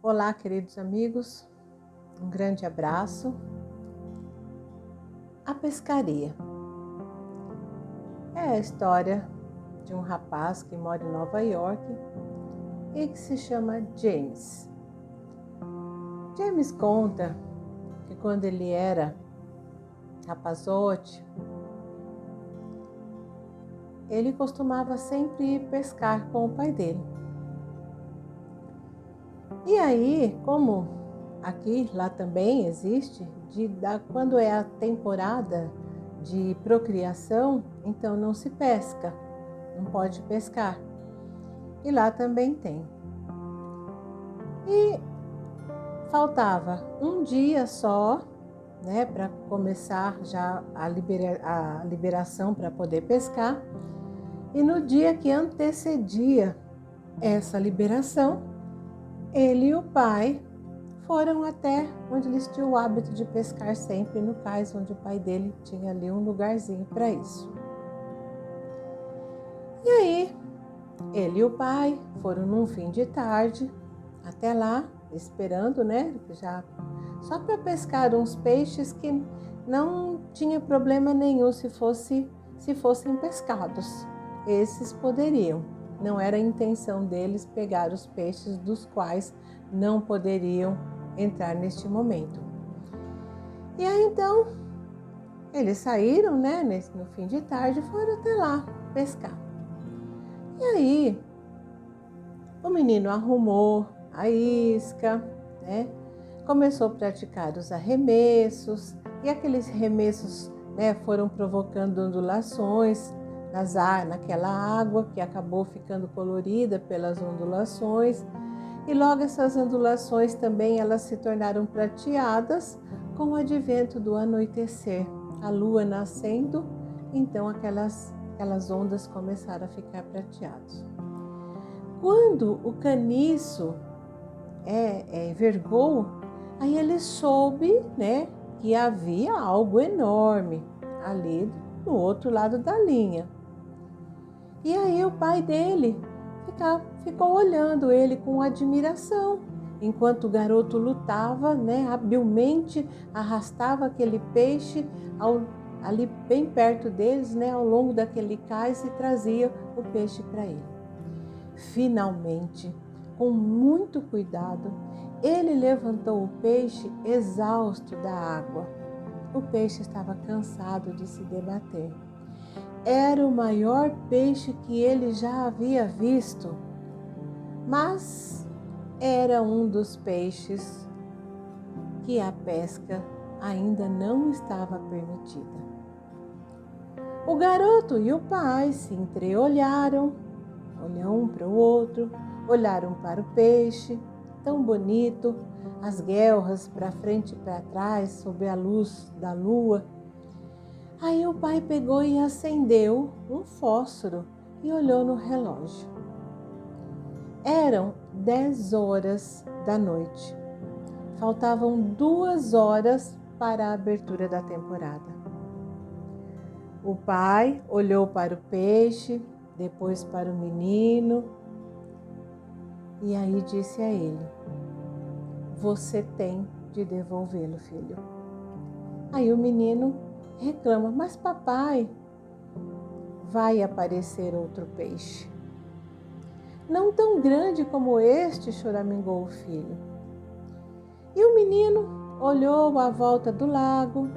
Olá, queridos amigos, um grande abraço. A pescaria é a história de um rapaz que mora em Nova York e que se chama James. James conta que quando ele era rapazote, ele costumava sempre ir pescar com o pai dele. E aí, como aqui, lá também existe, quando é a temporada de procriação, então não se pesca, não pode pescar. E lá também tem. E faltava um dia só, né, para começar já a liberação para poder pescar. E no dia que antecedia essa liberação, ele e o pai foram até onde eles tinham o hábito de pescar sempre, no cais onde o pai dele tinha ali um lugarzinho para isso. E aí, ele e o pai foram num fim de tarde até lá, esperando, né, já só para pescar uns peixes que não tinha problema nenhum se fossem pescados. Esses poderiam. Não era a intenção deles pegar os peixes dos quais não poderiam entrar neste momento. E aí então, eles saíram, né, no fim de tarde, foram até lá pescar. E aí, o menino arrumou a isca, né, começou a praticar os arremessos, e aqueles arremessos, né, foram provocando ondulações naquela água que acabou ficando colorida pelas ondulações, e logo essas ondulações também elas se tornaram prateadas com o advento do anoitecer, a lua nascendo, então aquelas ondas começaram a ficar prateadas. Quando o caniço vergou, aí ele soube, né, que havia algo enorme ali no outro lado da linha. E aí o pai dele ficou olhando ele com admiração, enquanto o garoto lutava, né, habilmente arrastava aquele peixe ali bem perto deles, né, ao longo daquele cais, e trazia o peixe para ele. Finalmente, com muito cuidado, ele levantou o peixe exausto da água. O peixe estava cansado de se debater. Era o maior peixe que ele já havia visto, mas era um dos peixes que a pesca ainda não estava permitida. O garoto e o pai se entreolharam, olham um para o outro, olharam para o peixe, tão bonito, as guelras para frente e para trás, sob a luz da lua. Aí o pai pegou e acendeu um fósforo e olhou no relógio. Eram 10 horas da noite. Faltavam 2 horas para a abertura da temporada. O pai olhou para o peixe, depois para o menino, e aí disse a ele: "Você tem de devolvê-lo, filho." Aí o menino reclama: "Mas papai, vai aparecer outro peixe." "Não tão grande como este", choramingou o filho. E o menino olhou à volta do lago.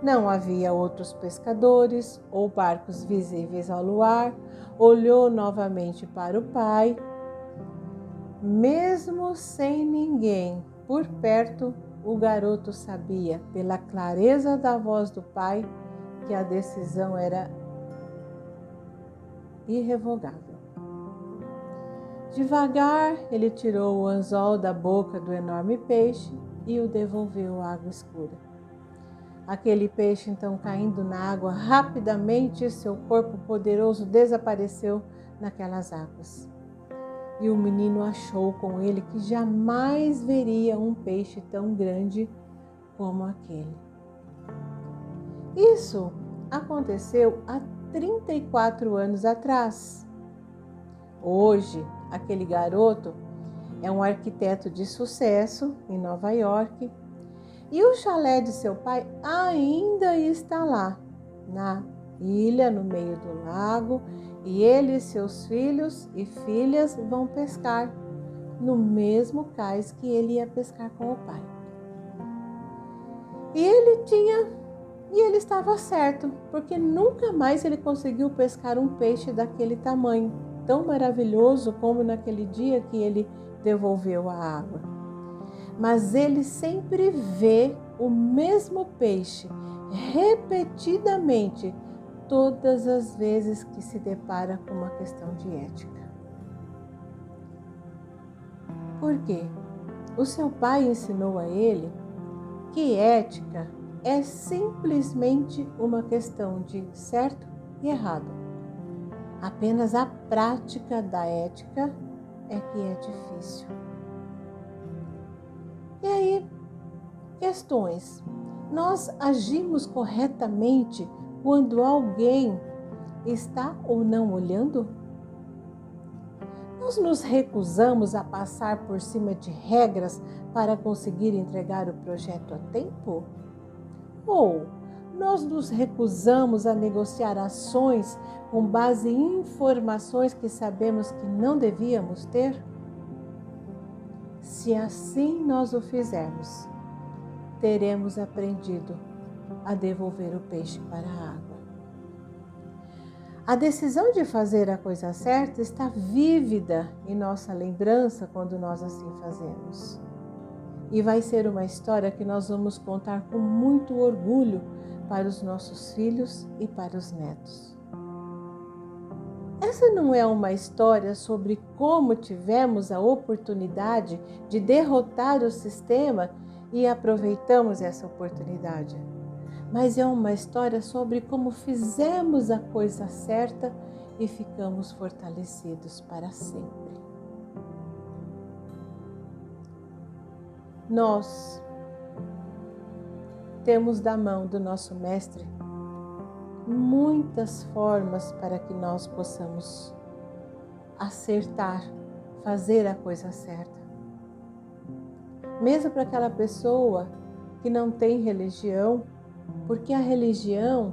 Não havia outros pescadores ou barcos visíveis ao luar. Olhou novamente para o pai. Mesmo sem ninguém por perto, o garoto sabia, pela clareza da voz do pai, que a decisão era irrevogável. Devagar, ele tirou o anzol da boca do enorme peixe e o devolveu à água escura. Aquele peixe, então, caindo na água rapidamente, seu corpo poderoso desapareceu naquelas águas. E o menino achou com ele que jamais veria um peixe tão grande como aquele. Isso aconteceu há 34 anos atrás. Hoje, aquele garoto é um arquiteto de sucesso em Nova York. E o chalé de seu pai ainda está lá, na ilha, no meio do lago, e ele e seus filhos e filhas vão pescar no mesmo cais que ele ia pescar com o pai. E ele estava certo, porque nunca mais ele conseguiu pescar um peixe daquele tamanho, tão maravilhoso como naquele dia que ele devolveu a água. Mas ele sempre vê o mesmo peixe repetidamente, todas as vezes que se depara com uma questão de ética. Por quê? O seu pai ensinou a ele que ética é simplesmente uma questão de certo e errado. Apenas a prática da ética é que é difícil. E aí, questões. Nós agimos corretamente quando alguém está ou não olhando? Nós nos recusamos a passar por cima de regras para conseguir entregar o projeto a tempo? Ou nós nos recusamos a negociar ações com base em informações que sabemos que não devíamos ter? Se assim nós o fizermos, teremos aprendido a devolver o peixe para a água. A decisão de fazer a coisa certa está vívida em nossa lembrança quando nós assim fazemos. E vai ser uma história que nós vamos contar com muito orgulho para os nossos filhos e para os netos. Essa não é uma história sobre como tivemos a oportunidade de derrotar o sistema e aproveitamos essa oportunidade, mas é uma história sobre como fizemos a coisa certa e ficamos fortalecidos para sempre. Nós temos da mão do nosso Mestre muitas formas para que nós possamos acertar, fazer a coisa certa. Mesmo para aquela pessoa que não tem religião, porque a religião,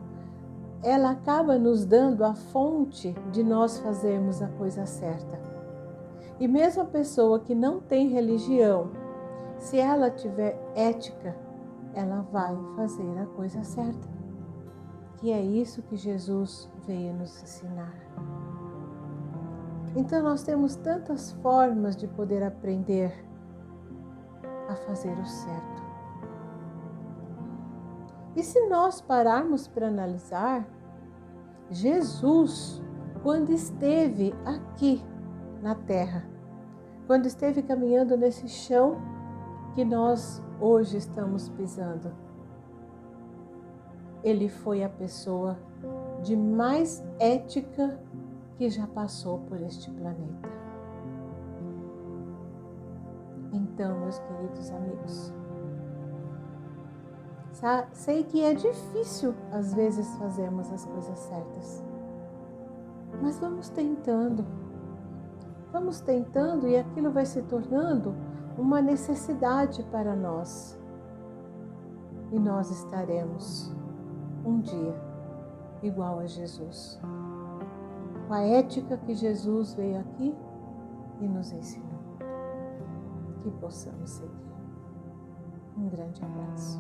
ela acaba nos dando a fonte de nós fazermos a coisa certa. E mesmo a pessoa que não tem religião, se ela tiver ética, ela vai fazer a coisa certa. Que é isso que Jesus veio nos ensinar. Então nós temos tantas formas de poder aprender a fazer o certo. E se nós pararmos para analisar, Jesus, quando esteve aqui na terra, quando esteve caminhando nesse chão que nós hoje estamos pisando, ele foi a pessoa de mais ética que já passou por este planeta. Então, meus queridos amigos, sei que é difícil às vezes fazermos as coisas certas, mas vamos tentando e aquilo vai se tornando uma necessidade para nós. E nós estaremos um dia igual a Jesus, com a ética que Jesus veio aqui e nos ensinou. Que possamos seguir. Um grande abraço.